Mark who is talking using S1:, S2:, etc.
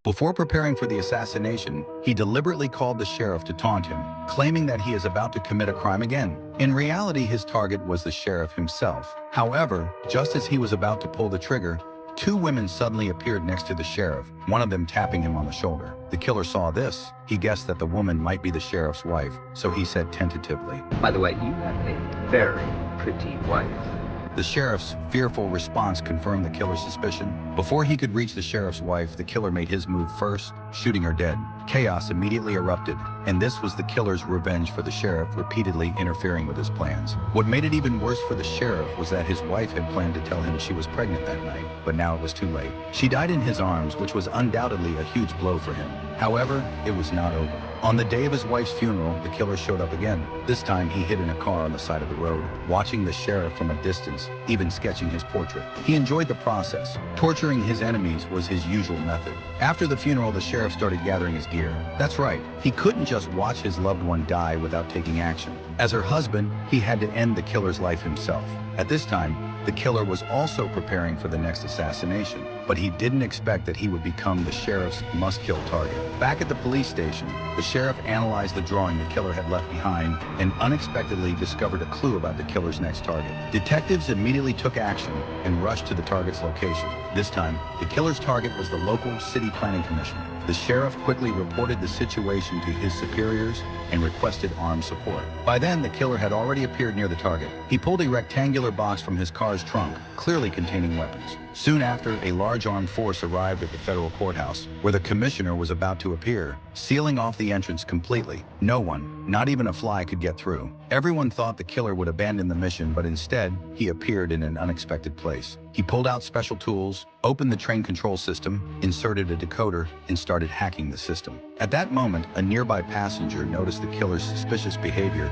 S1: Before preparing for the assassination, he deliberately called the sheriff to taunt him, claiming that he is about to commit a crime again. In reality, his target was the sheriff himself. However, just as he was about to pull the trigger, two women suddenly appeared next to the sheriff, one of them tapping him on the shoulder. The killer saw this. He guessed that the woman might be the sheriff's wife, so he said tentatively,
S2: "By the way, you have a very pretty wife."
S1: The sheriff's fearful response confirmed the killer's suspicion. Before he could reach the sheriff's wife, the killer made his move first, shooting her dead. Chaos immediately erupted, and this was the killer's revenge for the sheriff repeatedly interfering with his plans. What made it even worse for the sheriff was that his wife had planned to tell him she was pregnant that night, but now it was too late. She died in his arms, which was undoubtedly a huge blow for him. However, it was not over. On the day of his wife's funeral, the killer showed up again. This time, he hid in a car on the side of the road, watching the sheriff from a distance, even sketching his portrait. He enjoyed the process. Torturing his enemies was his usual method. After the funeral, the sheriff started gathering his gear. That's right, he couldn't just watch his loved one die without taking action. As her husband, he had to end the killer's life himself. At this time, the killer was also preparing for the next assassination, but he didn't expect that he would become the sheriff's must-kill target. Back at the police station, the sheriff analyzed the drawing the killer had left behind and unexpectedly discovered a clue about the killer's next target. Detectives immediately took action and rushed to the target's location. This time, the killer's target was the local city planning commission. The sheriff quickly reported the situation to his superiors and requested armed support. By then, the killer had already appeared near the target. He pulled a rectangular box from his car's trunk, clearly containing weapons. Soon after, a large armed force arrived at the federal courthouse, where the commissioner was about to appear, sealing off the entrance completely. No one, not even a fly, could get through. Everyone thought the killer would abandon the mission, but instead, he appeared in an unexpected place. He pulled out special tools, opened the train control system, inserted a decoder, and started hacking the system. At that moment, a nearby passenger noticed the killer's suspicious behavior